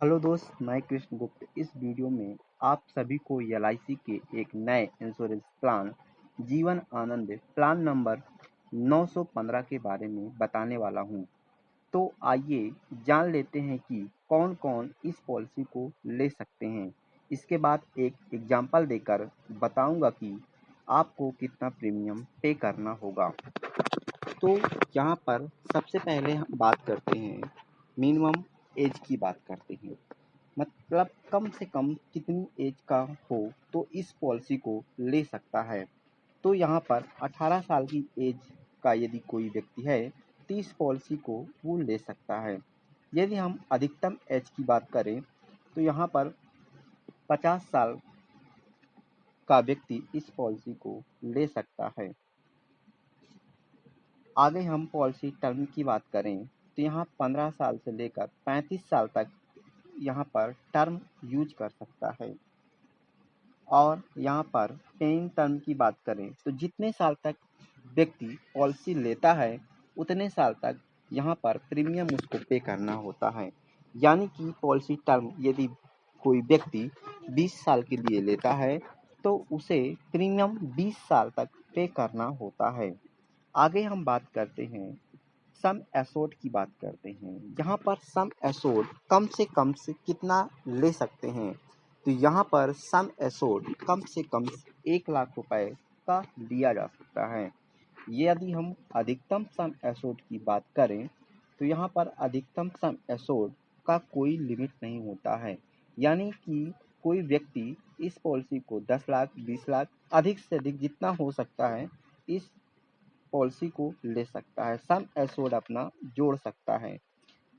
Hello दोस्त, मैं कृष्ण गुप्त। इस वीडियो में आप सभी को एलआईसी के एक नए insurance plan Jeevan Anand plan number 915 के बारे में बताने वाला हूं। तो आइए जान लेते हैं कि कौन कौन इस पॉलिसी को ले सकते हैं। इसके बाद एक एग्जाम्पल देकर बताऊंगा कि आपको कितना प्रीमियम पे करना होगा। तो यहाँ पर सबसे पहले हम बात करते हैं, मिनिमम एज की बात करते हैं। मतलब कम से कम कितनी एज का हो तो इस पॉलिसी को ले सकता है। तो यहाँ पर 18 साल की एज का यदि कोई व्यक्ति है तो इस पॉलिसी को वो ले सकता है। यदि हम अधिकतम एज की बात करें तो यहाँ पर 50 साल का व्यक्ति इस पॉलिसी को ले सकता है। आगे हम पॉलिसी टर्म की बात करें तो यहाँ 15 साल से लेकर 35 साल तक यहाँ पर टर्म यूज कर सकता है। और यहाँ पर पेइंग टर्म की बात करें तो जितने साल तक व्यक्ति पॉलिसी लेता है उतने साल तक यहाँ पर प्रीमियम उसको पे करना होता है। यानी कि पॉलिसी टर्म यदि कोई व्यक्ति 20 साल के लिए लेता है तो उसे प्रीमियम 20 साल तक पे करना होता है। आगे हम बात करते हैं, सम एश्योर्ड की बात करते हैं। यहाँ पर सम एश्योर्ड कम से कितना ले सकते हैं तो यहाँ पर सम एश्योर्ड कम से कम 1 लाख रुपए का लिया जा सकता है। यदि हम अधिकतम सम एश्योर्ड की बात करें तो यहाँ पर अधिकतम सम एश्योर्ड का कोई लिमिट नहीं होता है। यानी कि कोई व्यक्ति इस पॉलिसी को 10 लाख 20 लाख अधिक से अधिक जितना हो सकता है इस पॉलिसी को ले सकता है, सम एश्योर्ड अपना जोड़ सकता है।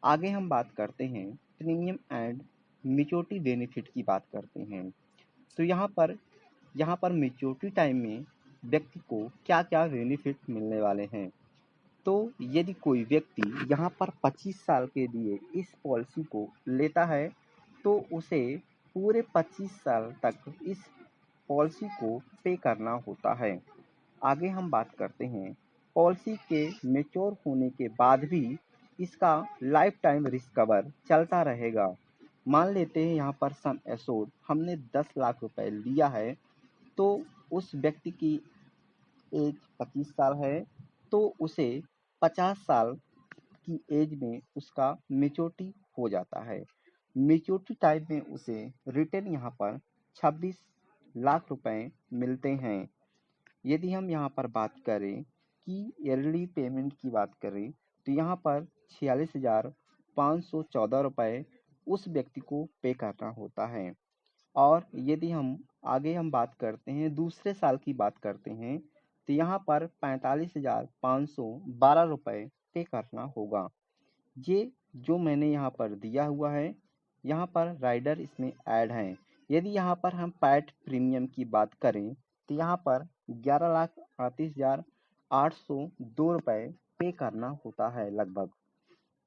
आगे हम बात करते हैं प्रीमियम एंड मैच्योरिटी बेनिफिट की बात करते हैं। तो यहाँ पर मैच्योरिटी टाइम में व्यक्ति को क्या क्या बेनिफिट मिलने वाले हैं। तो यदि कोई व्यक्ति यहाँ पर 25 साल के लिए इस पॉलिसी को लेता है तो उसे पूरे 25 साल तक इस पॉलिसी को पे करना होता है। आगे हम बात करते हैं, पॉलिसी के मैच्योर होने के बाद भी इसका लाइफ टाइम रिस्क कवर चलता रहेगा। मान लेते हैं यहाँ पर सम एश्योर्ड हमने 10 लाख रुपए लिया है तो उस व्यक्ति की एज 25 साल है तो उसे 50 साल की एज में उसका मैच्योरिटी हो जाता है। मैच्योरिटी टाइम में उसे रिटर्न यहाँ पर 26 लाख रुपए मिलते हैं। यदि हम यहाँ पर बात करें कि ईयरली पेमेंट की बात करें तो यहाँ पर 46,514 रुपये उस व्यक्ति को पे करना होता है। और यदि हम बात करते हैं दूसरे साल की बात करते हैं तो यहाँ पर 45,512 रुपये पे करना होगा। ये जो मैंने यहाँ पर दिया हुआ है, यहाँ पर राइडर इसमें ऐड हैं। यदि यहाँ पर हम पैट प्रीमियम की बात करें तो यहाँ पर 11,38,802 रुपये पे करना होता है लगभग।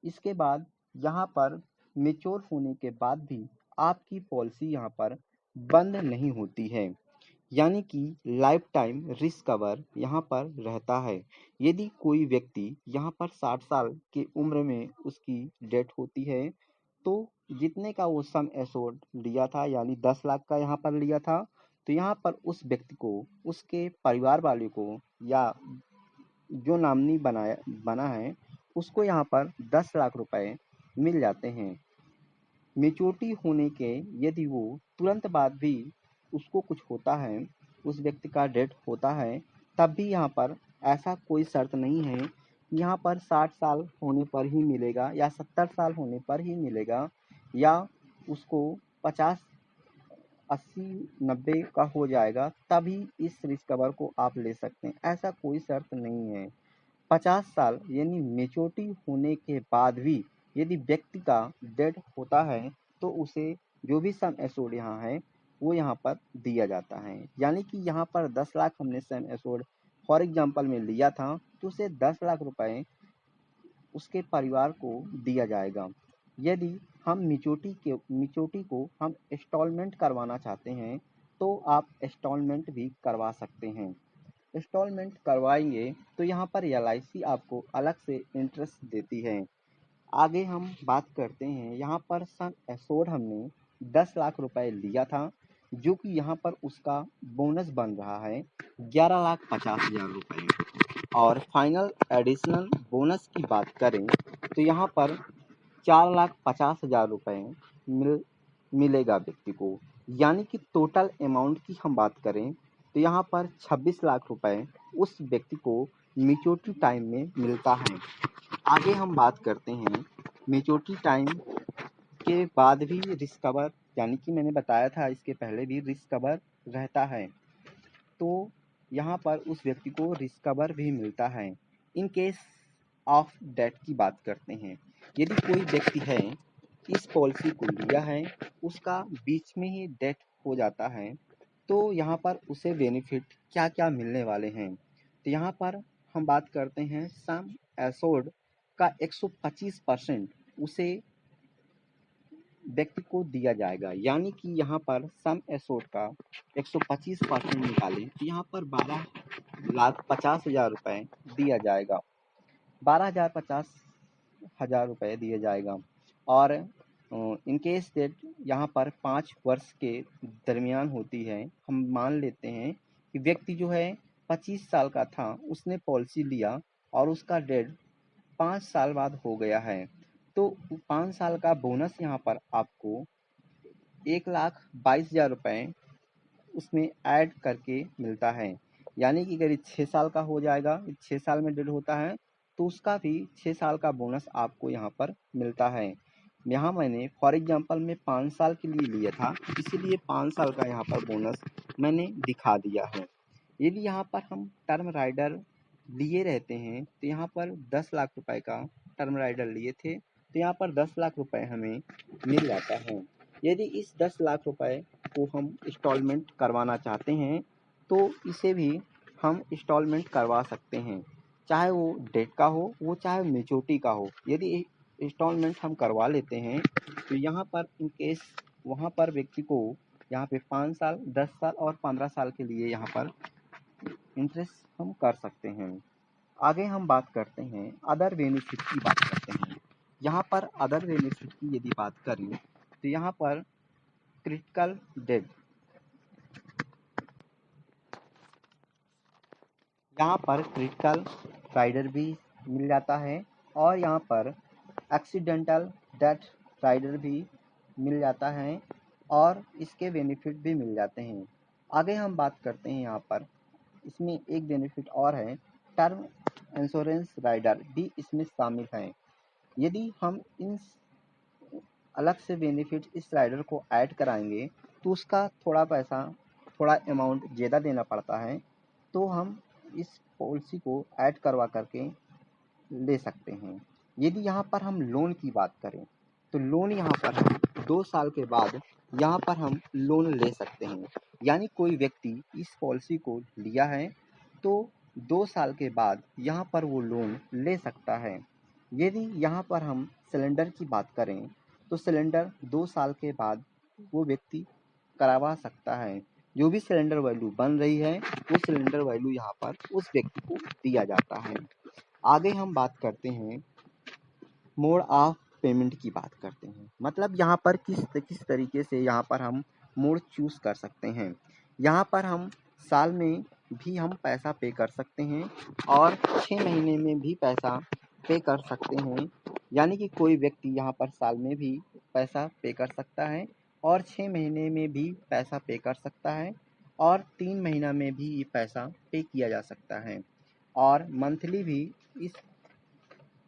इसके बाद यहाँ पर मैच्योर होने के बाद भी आपकी पॉलिसी यहाँ पर बंद नहीं होती है। यानी कि लाइफ टाइम रिस्क कवर यहाँ पर रहता है। यदि कोई व्यक्ति यहाँ पर 60 साल की उम्र में उसकी डेथ होती है तो जितने का वो सम एश्योर्ड लिया था यानी 10 लाख का यहाँ पर लिया था तो यहाँ पर उस व्यक्ति को उसके परिवार वाले को या जो नॉमिनी बना है उसको यहाँ पर 10 लाख रुपए मिल जाते हैं। मैच्योरिटी होने के यदि वो तुरंत बाद भी उसको कुछ होता है, उस व्यक्ति का डेथ होता है, तब भी यहाँ पर ऐसा कोई शर्त नहीं है कि यहाँ पर 60 साल होने पर ही मिलेगा या 70 साल होने पर ही मिलेगा या उसको 50 80 90 का हो जाएगा तभी इस रिस्क कवर को आप ले सकते हैं, ऐसा कोई शर्त नहीं है। 50 साल यानी मैच्योरिटी होने के बाद भी यदि व्यक्ति का डेथ होता है तो उसे जो भी सम एश्योर्ड यहाँ है वो यहाँ पर दिया जाता है। यानी कि यहाँ पर 10 लाख हमने सम एश्योर्ड फॉर एग्जांपल में लिया था तो उसे 10 लाख रुपए उसके परिवार को दिया जाएगा। यदि हम मैच्योरिटी को हम इंस्टॉलमेंट करवाना चाहते हैं तो आप इंस्टॉलमेंट भी करवा सकते हैं। इंस्टॉलमेंट करवाएंगे तो यहाँ पर एलआईसी आपको अलग से इंटरेस्ट देती है। आगे हम बात करते हैं, यहाँ पर सम एश्योर्ड हमने 10 लाख रुपए लिया था, जो कि यहाँ पर उसका बोनस बन रहा है 11,50,000 रुपए। और फाइनल एडिशनल बोनस की बात करें तो यहाँ पर 4,50,000 रुपए मिलेगा व्यक्ति को। यानी कि टोटल अमाउंट की हम बात करें तो यहाँ पर 26 लाख रुपए उस व्यक्ति को मैच्योरिटी टाइम में मिलता है। आगे हम बात करते हैं मैच्योरिटी टाइम के बाद भी रिस्क कवर, यानी कि मैंने बताया था इसके पहले भी रिस्क कवर रहता है, तो यहाँ पर उस व्यक्ति को रिस्क कवर भी मिलता है। इन केस ऑफ डेथ की बात करते हैं, यदि कोई व्यक्ति है इस पॉलिसी को लिया है, उसका बीच में ही डेथ हो जाता है, तो यहाँ पर उसे बेनिफिट क्या क्या मिलने वाले हैं। तो यहाँ पर हम बात करते हैं सम एश्योर्ड का 125% उसे व्यक्ति को दिया जाएगा। यानी कि यहाँ पर सम एश्योर्ड का 125% निकालें तो यहाँ पर 12,50,000 रुपए दिया जाएगा, 12,50,000 रुपए दिया जाएगा। और इन केस डेट यहाँ पर 5 वर्ष के दरमियान होती है। हम मान लेते हैं कि व्यक्ति जो है 25 साल का था, उसने पॉलिसी लिया और उसका डेट 5 साल बाद हो गया है, तो 5 साल का बोनस यहाँ पर आपको 1,22,000 रुपए उसमें ऐड करके मिलता है। यानी कि अगर 6 साल का हो जाएगा, 6 साल में डेड होता है, तो उसका भी 6 साल का बोनस आपको यहाँ पर मिलता है। यहाँ मैंने फॉर एग्जांपल में 5 साल के लिए लिया था, इसीलिए 5 साल का यहाँ पर बोनस मैंने दिखा दिया है। यदि यहाँ पर हम टर्म राइडर लिए रहते हैं तो यहाँ पर 10 लाख रुपए का टर्म राइडर लिए थे, तो यहाँ पर 10 लाख रुपए हमें मिल जाता है। यदि इस 10 लाख रुपए को हम इंस्टॉलमेंट करवाना चाहते हैं तो इसे भी हम इंस्टॉलमेंट करवा सकते हैं, चाहे वो डेट का हो, वो चाहे मैच्योरिटी का हो। यदि इंस्टॉलमेंट हम करवा लेते हैं तो यहाँ पर इन केस वहाँ पर व्यक्ति को यहाँ पे 5 साल, 10 साल और 15 साल के लिए यहाँ पर इंटरेस्ट हम कर सकते हैं। आगे हम बात करते हैं अदर बेनिफिट की बात करते हैं। यहाँ पर अदर बेनिफिट की यदि बात करें तो यहाँ पर क्रिटिकल डेथ, यहाँ पर क्रिटिकल राइडर भी मिल जाता है और यहाँ पर एक्सीडेंटल डेथ राइडर भी मिल जाता है और इसके बेनिफिट भी मिल जाते हैं। आगे हम बात करते हैं, यहाँ पर इसमें एक बेनिफिट और है, टर्म इंश्योरेंस राइडर भी इसमें शामिल है। यदि हम इन अलग से बेनिफिट इस राइडर को ऐड कराएंगे तो उसका थोड़ा अमाउंट ज़्यादा देना पड़ता है, तो हम इस पॉलिसी को ऐड करवा करके ले सकते हैं। यदि यहाँ पर हम लोन की बात करें तो लोन यहाँ पर हम 2 साल के बाद यहाँ पर हम लोन ले सकते हैं। यानी कोई व्यक्ति इस पॉलिसी को लिया है तो 2 साल के बाद यहाँ पर वो लोन ले सकता है। यदि यहाँ पर हम सिलेंडर की बात करें तो सिलेंडर 2 साल के बाद वो व्यक्ति करवा सकता है। जो भी सिलेंडर वैल्यू बन रही है वो सिलेंडर वैल्यू यहाँ पर उस व्यक्ति को दिया जाता है। आगे हम बात करते हैं मोड ऑफ पेमेंट की बात करते हैं, मतलब यहाँ पर किस तरीके से यहाँ पर हम मोड चूज़ कर सकते हैं। यहाँ पर हम साल में भी हम पैसा पे कर सकते हैं और 6 महीने में भी पैसा पे कर सकते हैं। यानी कि कोई व्यक्ति यहाँ पर साल में भी पैसा पे कर सकता है और 6 महीने में भी पैसा पे कर सकता है और 3 महीना में भी ये पैसा पे किया जा सकता है और मंथली भी इस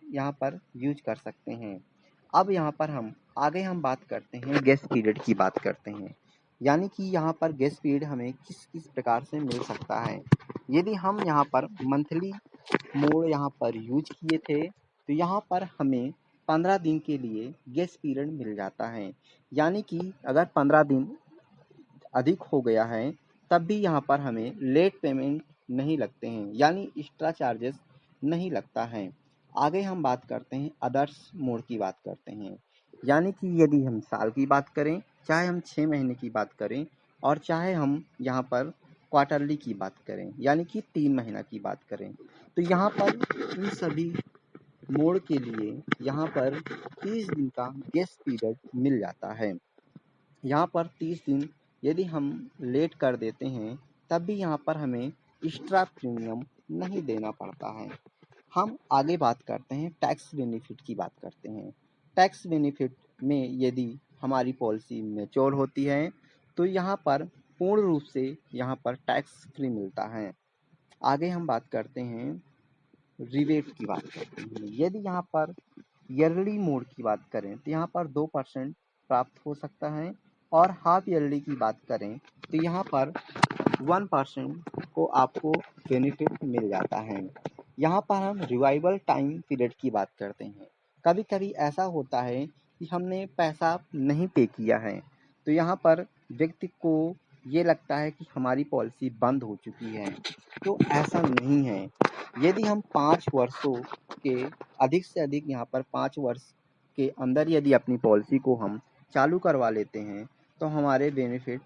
यहाँ पर यूज कर सकते हैं। अब यहाँ पर हम बात करते हैं गेस्ट पीरियड की बात करते हैं। यानी कि यहाँ पर गेस्ट पीरियड हमें किस किस प्रकार से मिल सकता है। यदि हम यहाँ पर मंथली मोड यहाँ पर यूज किए थे तो यहाँ पर हमें 15 दिन के लिए गेस्ट पीरियड मिल जाता है। यानी कि अगर 15 दिन अधिक हो गया है तब भी यहाँ पर हमें लेट पेमेंट नहीं लगते हैं, यानी एक्स्ट्रा चार्जेस नहीं लगता है। आगे हम बात करते हैं अदर्स मोड की बात करते हैं। यानी कि यदि हम साल की बात करें, चाहे हम 6 महीने की बात करें और चाहे हम यहाँ पर क्वार्टरली की बात करें, यानी कि 3 महीना की बात करें, तो यहाँ पर इन सभी मोड के लिए यहाँ पर 30 दिन का ग्रेस पीरियड मिल जाता है। यहाँ पर 30 दिन यदि हम लेट कर देते हैं तब भी यहाँ पर हमें एक्स्ट्रा प्रीमियम नहीं देना पड़ता है। हम आगे बात करते हैं, टैक्स बेनिफिट की बात करते हैं। टैक्स बेनिफिट में यदि हमारी पॉलिसी मैच्योर होती है तो यहाँ पर पूर्ण रूप से यहाँ पर टैक्स फ्री मिलता है। आगे हम बात करते हैं, रिबेट की बात करते हैं। यदि यहाँ पर ईयरली मोड की बात करें तो यहाँ पर 2% प्राप्त हो सकता है, और हाफ ईयरली की बात करें तो यहाँ पर 1% को आपको बेनिफिट मिल जाता है। यहाँ पर हम रिवाइवल टाइम पीरियड की बात करते हैं। कभी कभी ऐसा होता है कि हमने पैसा नहीं पे किया है तो यहाँ पर व्यक्ति को ये लगता है कि हमारी पॉलिसी बंद हो चुकी है, तो ऐसा नहीं है। यदि हम 5 वर्षों के अधिक से अधिक यहाँ पर 5 वर्ष के अंदर यदि अपनी पॉलिसी को हम चालू करवा लेते हैं तो हमारे बेनिफिट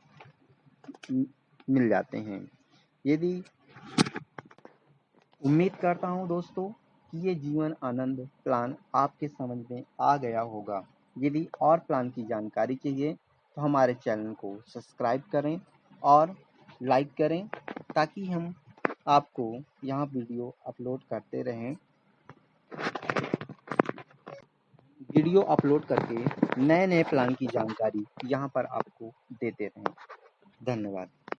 मिल जाते हैं। यदि उम्मीद करता हूँ दोस्तों कि ये जीवन आनंद प्लान आपके समझ में आ गया होगा। यदि और प्लान की जानकारी चाहिए तो हमारे चैनल को सब्सक्राइब करें और लाइक करें, ताकि हम आपको यहाँ वीडियो अपलोड करते रहें। वीडियो अपलोड करके नए नए प्लान की जानकारी यहाँ पर आपको देते रहें। धन्यवाद।